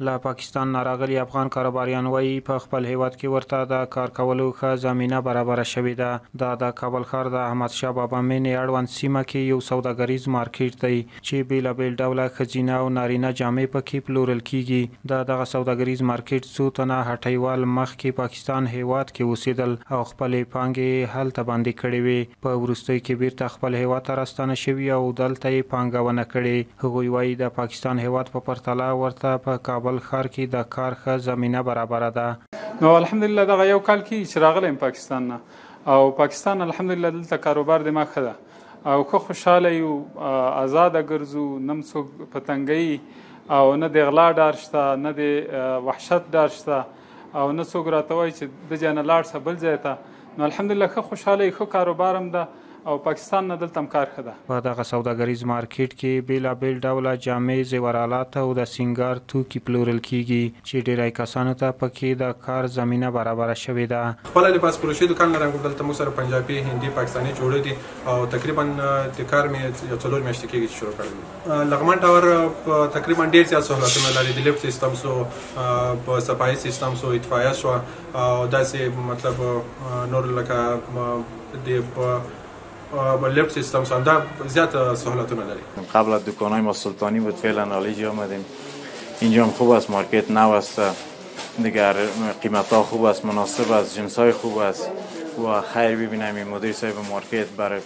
له پاکستان نه راغلي افغان کاروباریان وایي په خپل هیواد کې ورته د کار کولو ښه زمینه برابره شوې ده. دا د کابل ښار د احمدشاه بابا مینې اړوند سیمه کې یو سوداګریز مارکیټ دی چې بیلابیل ډوله ښځینه او نارینه جامې پکې پلورل کیږي. د دغه سوداګریز مارکیټ څو تنه هټیوال مخکې پاکستان هیواد کې اوسېدل او خپلې پانګې هلته بندي کړې وې. په وروستیو کې بیرته خپل هیواد ته راستانه شوي او دلته یې پانګونه کړې. هغوی وایي د پاکستان هیواد په پرتله ورته په کابل خار کې د کار ښه زمینه برابره ده. نو الحمدلله دغه یو کال کې چې راغلی پاکستان نه او پاکستان الحمدلله دلته کاروبار د ما ښه ده او ښه خوشحاله یو، آزاده ګرځو، نه څوک په تنګۍ او نه د غلا ډار شته، نه د وحشت ډار شته او نه څوک راته وایي چې د ځای نه لاړ شه بل ځای ته. نو الحمدلله ښه خوشحاله ښه کاروبار هم ده او پاکستان نه دلته هم کار ښه ده. په دغه سوداګریز مارکیټ کې بیلابیل ډوله جامې، زیورالات او د سینګار توکي پلورل کیږي چې ډیری کسانو ته پکې د کار زمینه برابره شوې ده. خپل لباس فروشي دکان لرم، دلته مو سره پنجابي، هندي، پاکستاني جوړې دي او تقریبا د کار مې یو څلور میاشتې کېږي چې شروع کړی. لغمان ټاور تقریبا ډېر زیات سهولتونه لري، د لیفټ سیستم سو، په صفایي سیستم سو، اطفایه شو او داسې مطلب نور لکه د لیفت سیستم سانده زیاد سهولتونه لري. قبل از دکانهای ما سلطانی بود، فعلا نالیجی آمدیم. اینجا هم خوب است، مارکت نو است، دیگر قیمت ها خوب است، مناسب است، جنس های خوب است و خیر ببینیم مدیر صاحب مارکت برای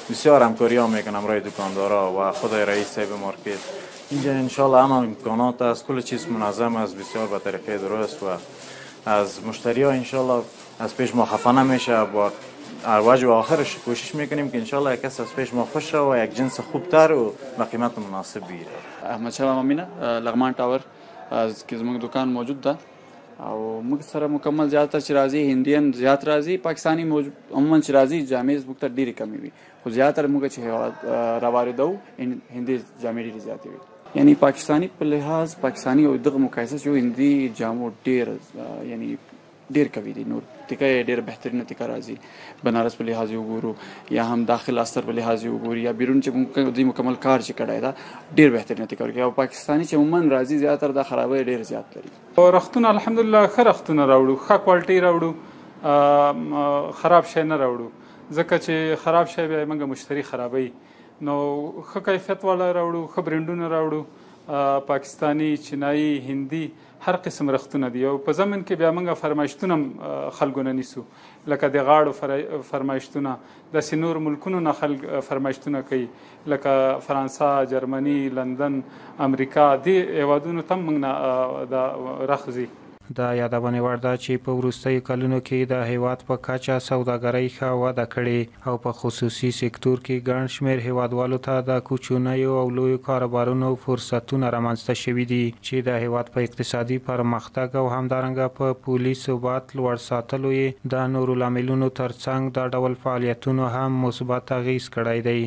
بسیار همکاری ها میکنم رای دکاندارا و خدای رئیس صاحب مارکت. اینجا انشالله همه امکانات است، کل چیز منظم است، بسیار به طریقه درست و از مشتری ها انشالله از پیش ما خفه نمیشه. با وجه و آخرش کوشش میکنیم که انشالله یک کس از پیش ما خوش رو و یک جنس خوبتر و با قیمت مناسب بگیره. احمدشاه بابا مینه، لغمان ټاور کې زموږ دکان موجود ده او موږ سره مکمل زیاتره چې راځي هندیان زیات راځي، پاکستانی عموما چې راځي جامې زموږ ته ډېرې کمې وي، خو زیاتره موږ چې هیواد راواردوو هندي جامې ډېرې زیاتې وي. یعنی پاکستانی په لحاظ پاکستانی او دغه مقایسه چې هندي جامو ډېر یعنی ډېر کوي دي، نور ټیکه یې ډېر بهترینه ټیکه راځي. بنارس په لحاظ وګورو یا هم داخل استر په لحاظ وګورو یا بیرون چې دوی مکمل کار چې کړی دا ډېر بهترینه ټیکه ورکوي او پاکستانی چې عموما راځي زیاتره د خرابۍ ډېر زیات لري. رختونه الحمدلله ښه رختونه راوړو، ښه کوالټي راوړو، خراب شی نه راوړو ځکه چې خراب شی بیا موږ مشتری خرابوي. نو ښه کیفیت والا راوړو، ښه برنډونه راوړو، پاکستانی، چینایي، هندي، هر قسم رختونه دي او په ضمن کې بیا موږ فرمایشتونه خلکو نه نیسو، لکه د غاړو فرمایشتونه، داسې نور ملکونو نه خلک فرمایشتونه کوي لکه فرانسه، جرمني، لندن، امریکا، دې هیوادونو ته موږ نه د رخ ځي. د یادونې وړ ده چې په وروستیو کلونو کې د هیواد په کچه سوداګرۍ ښه وده کړې او په خصوصي سکتور کې ګڼ شمېر هیوادوالو ته د کوچنیو او لویو کاروبارونو فرصتونه رامنځته شوي دي چې د هیواد په اقتصادي پرمختګ او همدارنګه په پولي ثبات لوړ ساتلو یې د نورو لاملونو ترڅنګ دا ډول فعالیتونو هم مثبت اغیز کړی دی.